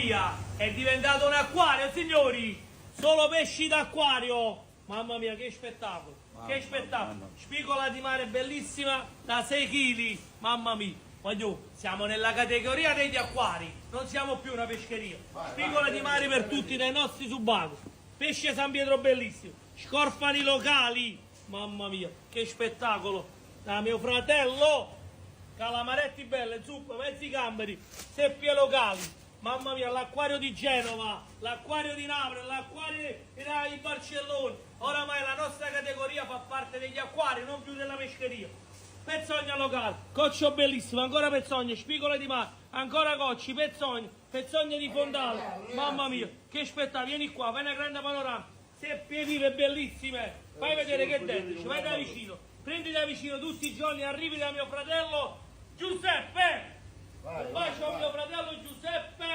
categoria è diventato un acquario, signori, solo pesci d'acquario. Mamma mia, che spettacolo, che spettacolo. Spigola di mare bellissima da 6 kg, mamma mia. Voglio, siamo nella categoria degli acquari, non siamo più una pescheria. Spigola di mare per tutti dai nostri subacquei. Pesce San Pietro bellissimo, scorfani locali, mamma mia, che spettacolo. Da mio fratello, calamaretti belle, zuppa, mezzi gamberi, seppie locali. Mamma mia, l'acquario di Genova, l'acquario di Napoli, l'acquario di Barcellona. Oramai la nostra categoria fa parte degli acquari, non più della pescheria. Pezzogna locale, coccio bellissimo, ancora pezzogna, spigole di mare, ancora cocci, pezzogna di fondale. Mamma mia, che spettacolo, vieni qua, fai una grande panorama. Seppie vive bellissime, fai vedere che dentro, vai da vicino, prendi da vicino tutti i giorni, arrivi da mio fratello Giuseppe. Un bacio a mio fratello Giuseppe.